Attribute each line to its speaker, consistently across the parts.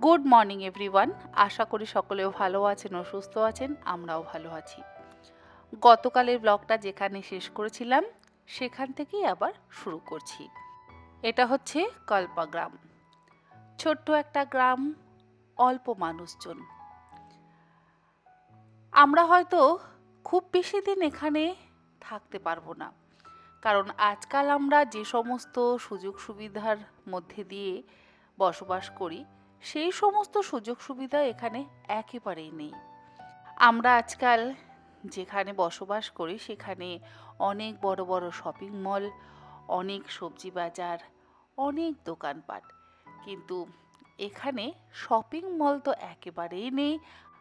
Speaker 1: Good morning everyone. আশা করি সকলেও ভালো আছেন ও সুস্থ আছেন, আমরাও ভালো আছি। গতকালের ব্লগটা যেখানে শেষ করেছিলাম সেখান থেকেই আবার শুরু করছি। এটা হচ্ছে কল্পা গ্রাম, ছোট্ট একটা গ্রাম, অল্প মানুষজন। আমরা হয়তো খুব বেশি দিন এখানে থাকতে পারবো না, কারণ আজকাল আমরা যে সমস্ত সুযোগ সুবিধার মধ্যে দিয়ে বসবাস করি সেই সমস্ত সুযোগ সুবিধা এখানে একেবারেই নেই। আমরা আজকাল যেখানে বসবাস করি সেখানে অনেক বড় বড় শপিং মল, অনেক সবজি বাজার, অনেক দোকানপাট, কিন্তু এখানে শপিং মল তো একেবারেই নেই,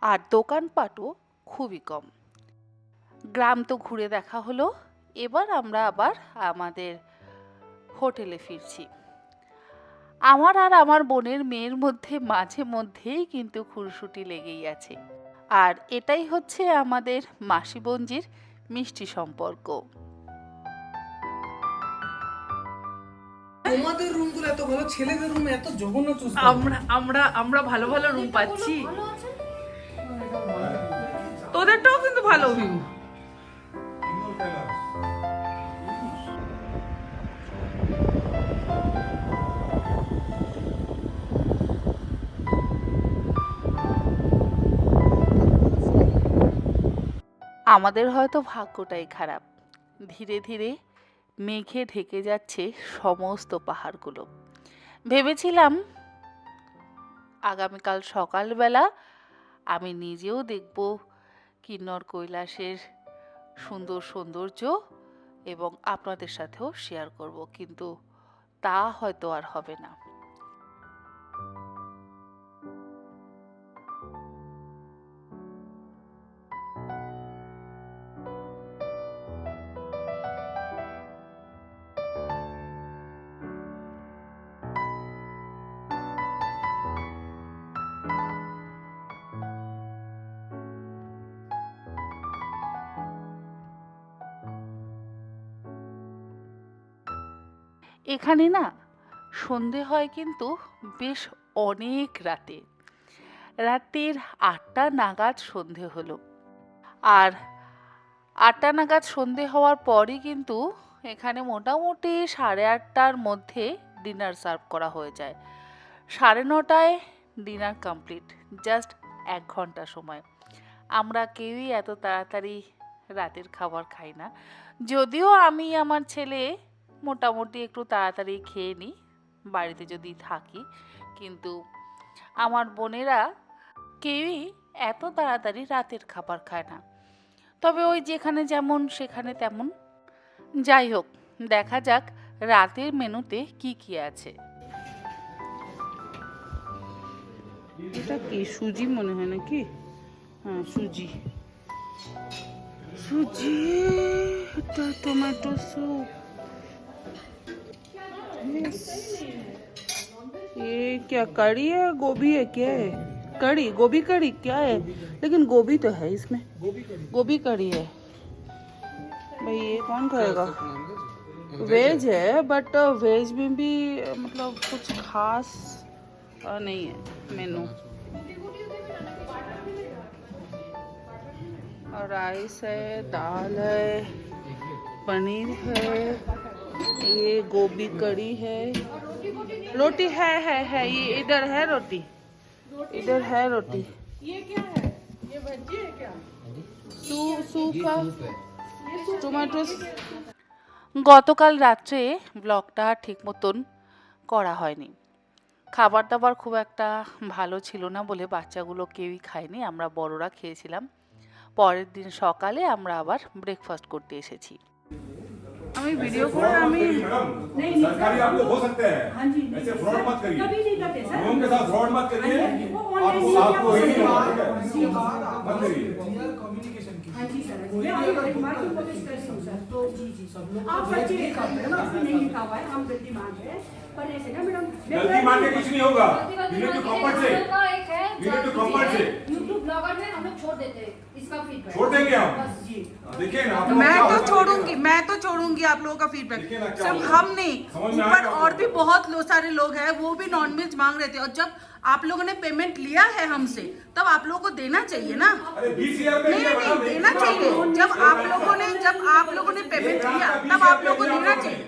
Speaker 1: আর দোকানপাটও খুবই কম। গ্রাম তো ঘুরে দেখা হলো, এবার আমরা আবার আমাদের হোটেলে ফিরছি। আমার আর আমার বোনের মেয়ের মধ্যে মাঝে মধ্যেই কিন্তু খুনসুটি লেগেই আছে, আর এটাই হচ্ছে আমাদের মাসি বোনজির মিষ্টি সম্পর্ক।
Speaker 2: তোমাদের রুমগুলো এত ভালো, ছেলেদের রুম এত জঘন্য চুস্ত।
Speaker 3: আমরা ভালো ভালো রুম পাচ্ছি, তোদেরটাও কিন্তু ভালো ভিউ।
Speaker 1: আমাদের হয়তো ভাগ্যটাই খারাপ, ধীরে ধীরে মেঘে ঢেকে যাচ্ছে সমস্ত পাহাড়গুলো। ভেবেছিলাম আগামীকাল সকালবেলা আমি নিজেও দেখব কিন্নর কৈলাসের সুন্দর সৌন্দর্য এবং আপনাদের সাথেও শেয়ার করব, কিন্তু তা হয়তো আর হবে না। এখানে না সন্ধে হয় কিন্তু বেশ অনেক রাতে, রাতের 8টা নাগাদ সন্ধে হলো। আর 8টা নাগাদ সন্ধে হওয়ার পরই কিন্তু এখানে মোটামুটি 8:30টার মধ্যে ডিনার সার্ভ করা হয়ে যায়। 9:30টায় ডিনার কমপ্লিট, জাস্ট 1 ঘন্টা সময়। আমরা কেউই এত তাড়াতাড়ি রাতের খাবার খাই না, যদিও আমি আমার ছেলে মোটামুটি একটু তাড়াতাড়ি খেয়ে নিই বাড়িতে যদি থাকি, কিন্তু আমার বোনেরা কেউই এত তাড়াতাড়ি রাতের খাবার খায় না। তবে ওই যেখানে যেমন সেখানে তেমন। যাই হোক, দেখা যাক রাতের মেনুতে কি কি আছে।
Speaker 3: এটা কি সুজি মনে হয় নাকি? হ্যাঁ সুজি, সুজি। এটা টমেটো স্যুপ। ये क्या कड़ी है, गोभी है, क्या है? कड़ी, गोभी कड़ी क्या है? लेकिन गोभी तो है इसमें, गोभी कड़ी है। भाई ये कौन खाएगा? वेज है, बट वेज में भी मतलब कुछ खास नहीं है मेनू। और राइस है, दाल है, पनीर है, ये गोभी कड़ी है, रोटी है ये इधर है रोटी, इधर है रोटी।
Speaker 4: ये क्या है? ये भजी है क्या?
Speaker 3: सूप का टोमेटो।
Speaker 1: গতকাল রাত্রে ব্লগটা ঠিক মতন করা হয়নি, খাবার দাবার খুব একটা ভালো ছিল না বলে বাচ্চাগুলো কেউই খায়নি, আমরা বড়রা খেয়েছিলাম। পরের দিন সকালে আমরা আবার ব্রেকফাস্ট করতে এসেছি।
Speaker 3: আমি ভিডিও করে আমি
Speaker 4: नहीं
Speaker 5: सरकारी आप लोग हो सकते हैं।
Speaker 4: हाँ जी
Speaker 5: ऐसे फ्रॉड मत करिए,
Speaker 4: कभी नहीं करते सर।
Speaker 5: लोगों के साथ फ्रॉड मत करिए। आपको ही नहीं होगा, ठीक है? मत करिए।
Speaker 2: क्लियर कम्युनिकेशन की।
Speaker 4: हाँ जी सर, मैं आपको मार्किंग कोशिश करती हूँ सर। तो जी जी आप बच्चे उसमें नहीं लिखा हुआ है, हम गलती मानते हैं, पर ऐसे ना मैडम
Speaker 5: गलती मान के कुछ नहीं होगा। You need to compensate। You need to compensate।
Speaker 6: YouTube blogger में हम लोग छोड़ देते हैं इसका फीडबैक।
Speaker 5: छोड़ देंगे हम।
Speaker 6: बस जी
Speaker 5: देखिए ना आप
Speaker 3: मैं तो छोड़ूंगी आप लोगों का फीडबैक।
Speaker 5: देखिए ना क्या
Speaker 3: सिर्फ
Speaker 5: होगा।
Speaker 3: हम नहीं,
Speaker 5: समझ में आया
Speaker 3: ऊपर
Speaker 5: क्या
Speaker 3: और
Speaker 5: आपको?
Speaker 3: भी बहुत सारे लोग हैं, वो भी नॉनवेज मांग रहे थे। और जब आप लोगों ने पेमेंट लिया है हमसे, तब आप लोगों को देना चाहिए ना।
Speaker 5: अरे 20,000 में
Speaker 3: नहीं
Speaker 5: लिया
Speaker 3: नहीं,
Speaker 5: मैडम, एक
Speaker 3: देना
Speaker 5: पूरा
Speaker 3: चाहिए।
Speaker 5: आपको।
Speaker 3: जब आप लोगों ने पेमेंट लिया, तब आप लोगों को देना चाहिए।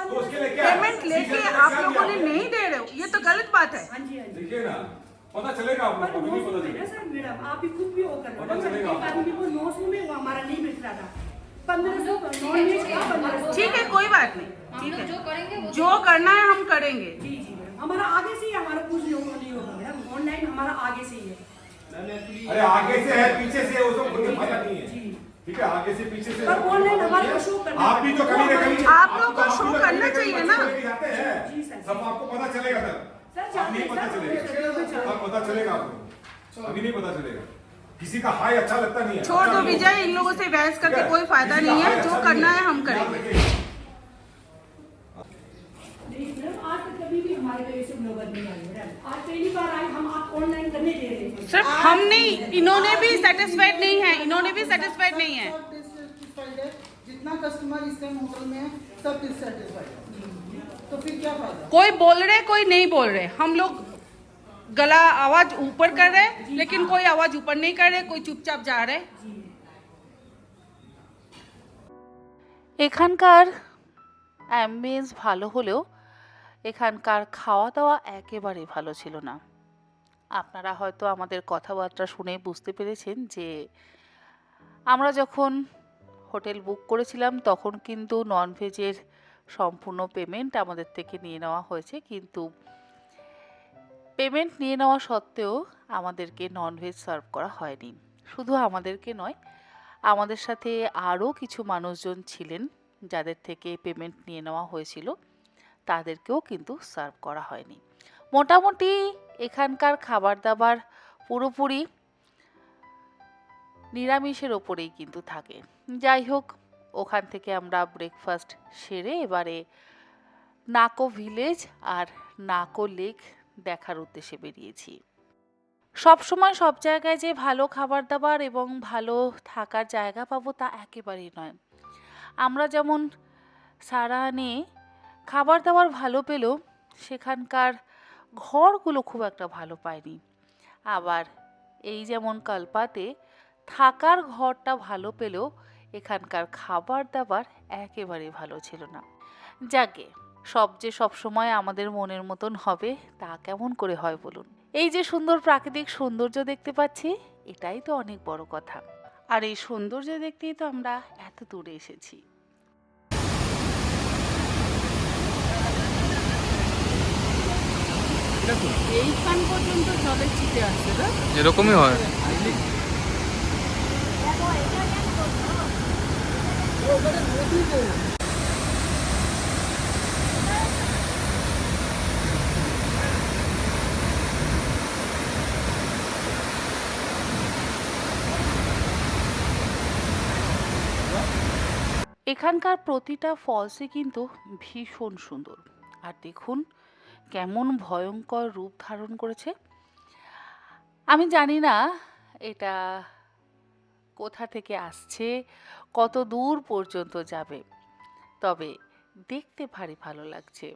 Speaker 5: तो उसके लिए क्या है?
Speaker 3: पेमेंट लेके
Speaker 5: 20,000
Speaker 3: आप
Speaker 5: क्या
Speaker 3: लोगों
Speaker 5: दिया
Speaker 3: ने
Speaker 5: आपने?
Speaker 3: नहीं दे रहे हो, ये तो गलत बात है।
Speaker 4: हाँ जी, हाँ जी।
Speaker 5: देखिए ना, पता चलेगा आपको,
Speaker 4: पर
Speaker 5: अभी नहीं
Speaker 4: 900
Speaker 5: पता
Speaker 4: में ना
Speaker 5: चलेगा।
Speaker 4: सर मैडम, आप भी खुद भी वो कर रहे
Speaker 5: पता
Speaker 4: हो।
Speaker 5: चलेगा
Speaker 4: एक आदमी वो 900 में वो हमारा नहीं बिक रहा था। 1500 नॉन-वेज का 1500।
Speaker 3: ठीक है, कोई बात नहीं, ठीक है,
Speaker 6: जो करेंगे वो
Speaker 3: जो करना है हम करेंगे।
Speaker 4: जी जी मैडम, हमारा आगे से ही है, हमारा कुछ नहीं होगा मैडम। ऑनलाइन हमारा आगे से ही है।
Speaker 5: अरे आगे से है, पीछे से है, उसको कोई फायदा नहीं है। ठीक है, आगे से पीछे से।
Speaker 4: पर ऑनलाइन हमारे को शो करना
Speaker 5: आप भी तो कभी ना कभी
Speaker 3: आप लोगों को शो करना चाहिए ना।
Speaker 5: जाते हैं,
Speaker 4: जी सर।
Speaker 5: सब आपको पता चलेगा सर।
Speaker 4: सर,
Speaker 5: अब नहीं पता चलेगा, अब पता चलेगा आपको, अभी नहीं पता चलेगा। किसी का हाई अच्छा लगता नहीं है।
Speaker 3: छोड़ दो विजय, इन लोगों से बहस करके कोई फायदा नहीं है। जो करना है हम करेंगे।
Speaker 4: नहीं मैडम, आज तक कभी भी हमारे को ऐसे ब्लॉगर नहीं आए मैडम। आज पहली बार आए, हम आप ऑनलाइन करने दे रहे हैं।
Speaker 3: सिर्फ हम नहीं, इन्होंने भी सेटिस्फाइड नहीं है, इन्होंने भी सेटिस्फाइड नहीं है।
Speaker 7: सब डिससेटिस्फाइड है। जितना कस्टमर इस टाइम होटल में है, सब डिससेटिस्फाइड है। तो फिर क्या फायदा?
Speaker 3: कोई बोल रहे, कोई नहीं बोल रहे। हम लोग गला आवाज ऊपर कर रहे, लेकिन कोई आवाज ऊपर नहीं कर रहे, कोई चुपचाप जा रहे।
Speaker 1: এখানকার অ্যাম্বিয়েন্স ভালো হলেও এখানকার খাওয়া দাওয়া একেবারেই ভালো ছিল না। আপনারা হয়তো আমাদের কথাবার্তা শুনে বুঝতে পেরেছেন যে আমরা যখন হোটেল বুক করেছিলাম তখন কিন্তু ননভেজের সম্পূর্ণ পেমেন্ট আমাদের থেকে নিয়ে নেওয়া হয়েছে, কিন্তু পেমেন্ট নিয়ে নেওয়া সত্ত্বেও আমাদেরকে ননভেজ সার্ভ করা হয়নি। শুধু আমাদেরকে নয়, আমাদের সাথে আরও কিছু মানুষজন ছিলেন যাদের থেকে পেমেন্ট নিয়ে নেওয়া হয়েছিল, তাদেরকেও কিন্তু সার্ভ করা হয়নি। মোটামুটি এখানকার খাবার দাবার পুরোপুরি নিরামিষের ওপরেই কিন্তু থাকে। যাই হোক, ওখান থেকে আমরা ব্রেকফাস্ট সেরে এবারে নাকো ভিলেজ আর নাকো লেক দেখার উদ্দেশ্যে বেরিয়েছি। সবসময় সব জায়গায় যে ভালো খাবার দাবার এবং ভালো থাকার জায়গা পাবো তা একেবারেই নয়। আমরা যেমন সারাহানে খাবার দাবার ভালো পেলেও সেখানকার ঘরগুলো খুব একটা ভালো পাইনি। আবার এই যেমন কালপাতে থাকার ঘরটা ভালো পেলেও এখানকার খাবার দাবার একেবারে ভালো ছিল না। যাকে সব যে সবসময় আমাদের মনের মতন হবে তা কেমন করে হয় বলুন। এই যে সুন্দর প্রাকৃতিক সৌন্দর্য দেখতে পাচ্ছি, এটাই তো অনেক বড় কথা। আর এই সৌন্দর্য দেখতেই তো আমরা এত দূরে এসেছি। এইখান পর্যন্ত জলের চিটে আছে না?
Speaker 8: এরকমই হয়।
Speaker 1: এখানকার প্রতিটা ফলসই কিন্তু ভীষণ সুন্দর। আর দেখুন কেমন ভয়ঙ্কর রূপ ধারণ করেছে। আমি জানি না এটা কোথা থেকে আসছে, কত দূর পর্যন্ত যাবে, তবে দেখতে ভারী ভালো লাগছে।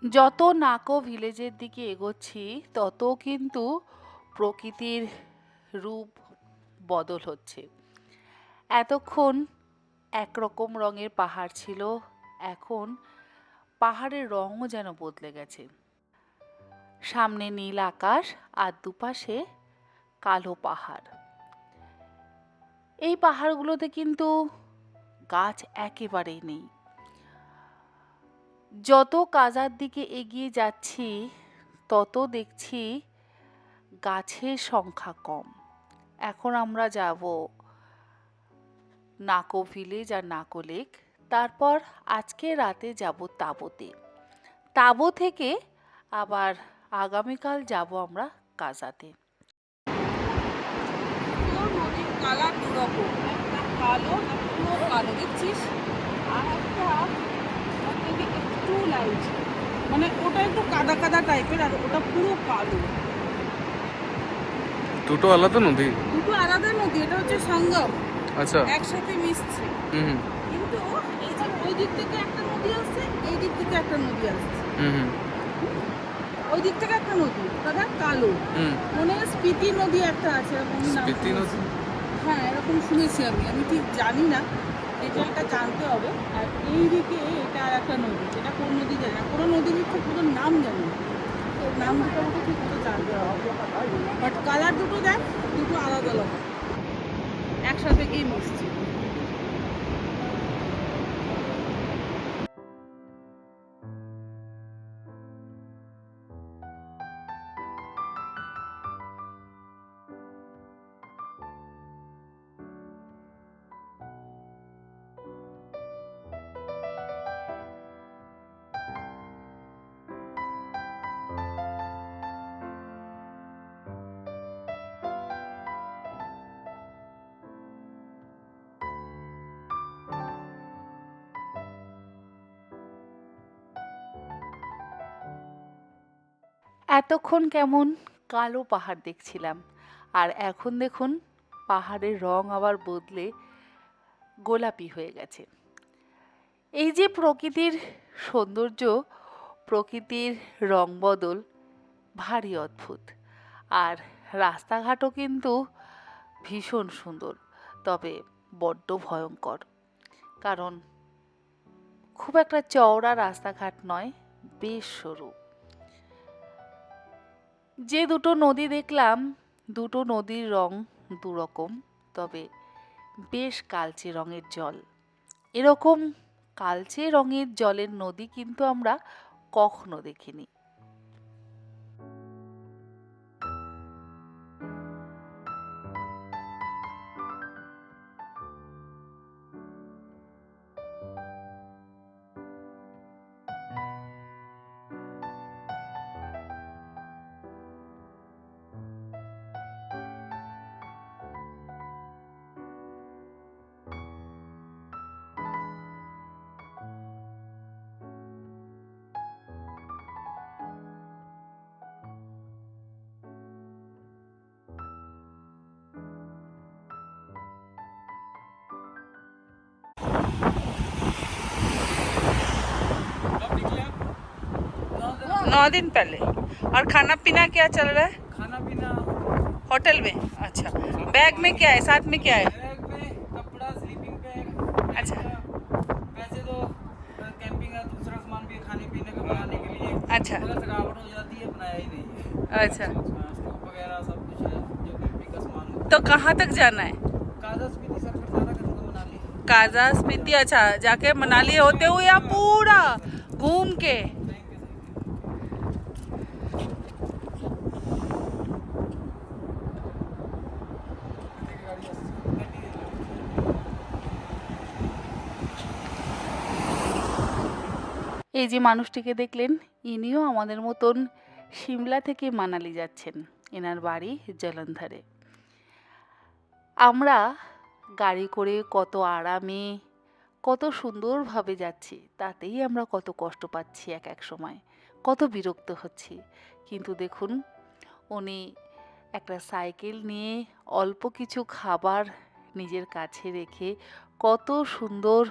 Speaker 1: যত নাকো ভিলেজের দিকে এগোচ্ছি তত কিন্তু প্রকৃতির রূপ বদল হচ্ছে। এতক্ষণ একরকম রঙের পাহাড় ছিল, এখন পাহাড়ের রঙও যেন বদলে গেছে। সামনে নীল আকাশ আর দুপাশে কালো পাহাড়। এই পাহাড়গুলোতে কিন্তু গাছ একেবারেই নেই। যত কাজার দিকে এগিয়ে যাচ্ছি তত দেখছি গাছের সংখ্যা কম। এখন আমরা যাব নাকো ভিলেজ আর নাকো লেক, তারপর আজকে রাতে যাব তাবোতে। তাবো থেকে আবার আগামীকাল যাব আমরা কাজাতে।
Speaker 3: নদীর কালার দুরকম, একটা কালো না পুরো কালো দেখছিস, আর একটা ওর থেকে একটু লাইট, মানে ওটা একটু কাদা কাদা টাইপের আর ওটা পুরো কালো।
Speaker 6: দুটো আলাদা নদী।
Speaker 3: দুটো আলাদা নদী, এটা হচ্ছে সঙ্গম,
Speaker 6: আচ্ছা।
Speaker 3: একসাথে মিশছে।
Speaker 6: হুম
Speaker 3: কিন্তু এই যে ওই দিক থেকে একটা নদী আসছে, এই দিক থেকে একটা নদী আসছে,
Speaker 6: হুম
Speaker 3: ওই দিক থেকে একটা নদী, ওটা কালো।
Speaker 6: হুম।
Speaker 3: মনে হয় স্পিতি নদী একটা আছে, এরকম নাম
Speaker 6: স্পিতি নদী?
Speaker 3: শুনেছি। হ্যাঁ, এরকম শুনেছি আমি ঠিক জানি না, ডিটেলটা জানতে হবে। আর এই দিকে এটা আর একটা নদী, এটা কোন নদী জানি না, কোনো নদীর ঠিক পুরো নাম জানি না, তো নাম দুটো আমাকে ঠিক মতো জানতে হবে। বাট কালার দুটো দেখ, দুটো আলাদা আলাদা, একসাথে গিয়ে মিশছে।
Speaker 1: এতক্ষণ কেমন কালো পাহাড় দেখছিলাম, আর এখন দেখুন পাহাড়ের রং আবার বদলে গোলাপি হয়ে গেছে। এই যে প্রকৃতির সৌন্দর্য, প্রকৃতির রং বদল ভারী অদ্ভুত। আর রাস্তাঘাটও কিন্তু ভীষণ সুন্দর, তবে বড্ড ভয়ঙ্কর, কারণ খুব একটা চওড়া রাস্তাঘাট নয়, বেশ সরু। যে দুটো নদী দেখলাম, দুটো নদীর রং দুরকম, তবে বেশ কালচে রঙের জল। এরকম কালচে রঙের জলের নদী কিন্তু আমরা কখনো দেখিনি।
Speaker 2: अब निकले आप?
Speaker 3: 9 दिन पहले। और खाना पीना क्या चल रहा है
Speaker 2: खाना पीना
Speaker 3: होटल में? अच्छा, बैग में क्या है, साथ में क्या है?
Speaker 2: बैग में कपड़ा, स्लीपिंग बैग।
Speaker 3: अच्छा।
Speaker 2: वैसे तो कैंपिंग का दूसरा सामान भी खाने पीने का बनाने के लिए,
Speaker 3: अच्छा
Speaker 2: मगर थकावट हो जाती है, बनाया ही नहीं है।
Speaker 3: अच्छा,
Speaker 2: स्टोव वगैरह सब कुछ है जो कैंपिंग का सामान होता
Speaker 3: तो कहाँ तक जाना है?
Speaker 2: है। काजा स्पीति सफर सारा करूँगा मनाली।
Speaker 3: काजा स्पीति, अच्छा, जाके मनाली होते हुए या पूरा घूम के?
Speaker 1: এই যে মানুষটিকে দেখলেন, ইনিও আমাদের মতন সিমলা থেকে মানালি যাচ্ছেন। এনার বাড়ি জলন্ধরে। আমরা গাড়ি করে কত আরামে, কত সুন্দরভাবে যাচ্ছি, তাতেই আমরা কত কষ্ট পাচ্ছি, এক এক সময় কত বিরক্ত হচ্ছি। কিন্তু দেখুন, উনি একটা সাইকেল নিয়ে অল্প কিছু খাবার নিজের কাছে রেখে কত সুন্দর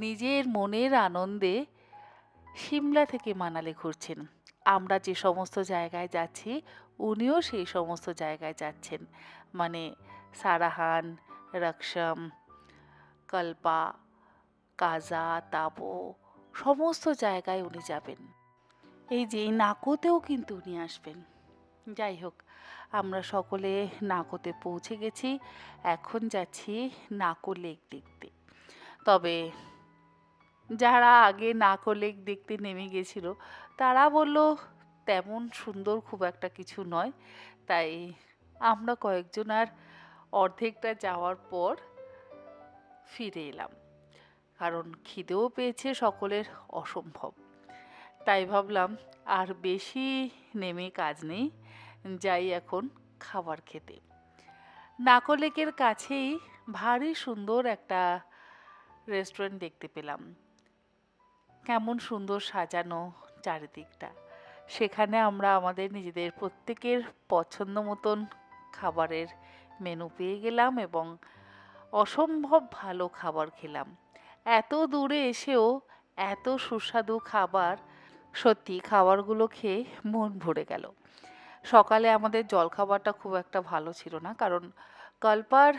Speaker 1: নিজের মনের আনন্দে সিমলা থেকে মানালি ঘুরছেন। আমরা যে সমস্ত জায়গায় যাচ্ছি উনিও সেই সমস্ত জায়গায় যাচ্ছেন, মানে সারাহান, রাকসাম, কল্পা, কাজা, তাবো সমস্ত জায়গায় উনি যাবেন। এই যে এই নাকোতেও কিন্তু উনি আসবেন। যাই হোক, আমরা সকলে নাকোতে পৌঁছে গেছি। এখন যাচ্ছি নাকো লেক দেখতে। তবে যারা আগে নাকো লেক দেখতে নেমে গেছিল তারা বলল তেমন সুন্দর খুব একটা কিছু নয়। তাই আমরা কয়েকজন আর অর্ধেকটা যাওয়ার পর ফিরে এলাম, কারণ খিদেও পেয়েছে সকলের অসম্ভব। তাই ভাবলাম আর বেশি নেমে কাজ নেই, যাই এখন খাবার খেতে। নাকো লেকের কাছেই ভারী সুন্দর একটা রেস্টুরেন্ট দেখতে পেলাম। কেমন সুন্দর সাজানো চারিদিকটা। সেখানে আমরা আমাদের নিজেদের প্রত্যেকের পছন্দ মতন খাবারের মেনু পেয়ে গেলাম এবং অসম্ভব ভালো খাবার খেলাম। এত দূরে এসেও এত সুস্বাদু খাবার, সত্যি খাবারগুলো খেয়ে মন ভরে গেল। সকালে আমাদের জলখাবারটা খুব একটা ভালো ছিল না, কারণ কল্পার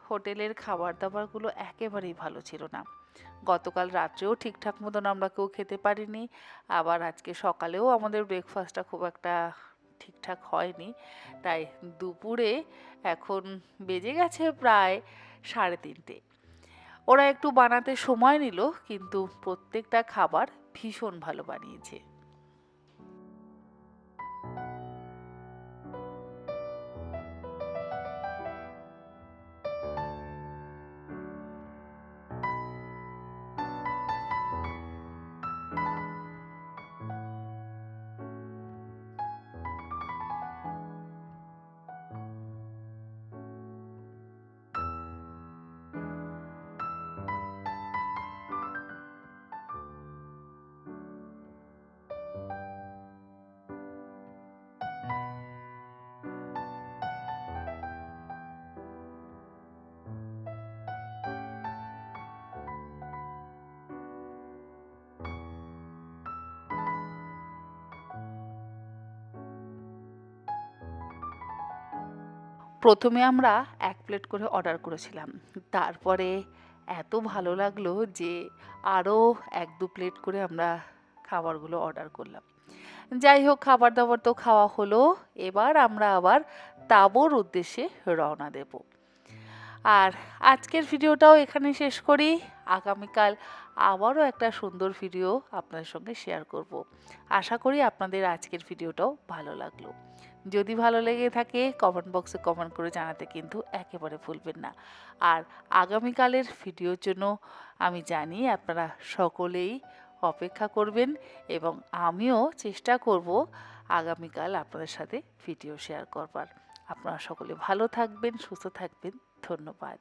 Speaker 1: হোটেলের খাবার দাবারগুলো একেবারেই ভালো ছিল না। গতকাল রাত্রেও ঠিকঠাক মতন আমরা কেউ খেতে পারিনি, আবার আজকে সকালেও আমাদের ব্রেকফাস্টটা খুব একটা ঠিকঠাক হয়নি। তাই দুপুরে এখন বেজে গেছে প্রায় 3:30। ওরা একটু বানাতে সময় নিল, কিন্তু প্রত্যেকটা খাবার ভীষণ ভালো বানিয়েছে। প্রথমে আমরা 1 প্লেট করে অর্ডার করেছিলাম, তারপরে এত ভালো লাগলো যে আরও 1-2 প্লেট করে আমরা খাবারগুলো অর্ডার করলাম। যাই হোক, খাবার দাবার তো খাওয়া হলো, এবার আমরা আবার তাবোর উদ্দেশ্যে রওনা দেব। আর আজকের ভিডিওটাও এখানে শেষ করি। আগামীকাল আবারও একটা সুন্দর ভিডিও আপনাদের সঙ্গে শেয়ার করব। আশা করি আপনাদের আজকের ভিডিওটাও ভালো লাগলো। যদি ভালো লেগে থাকে কমেন্ট বক্সে কমেন্ট করে জানাতে কিন্তু একেবারে ভুলবেন না। আর আগামীকালের ভিডিওর জন্য আমি জানি আপনারা সকলেই অপেক্ষা করবেন এবং আমিও চেষ্টা করব আগামীকাল আপনাদের সাথে ভিডিও শেয়ার করবার। আপনারা সকলে ভালো থাকবেন, সুস্থ থাকবেন। ধন্যবাদ।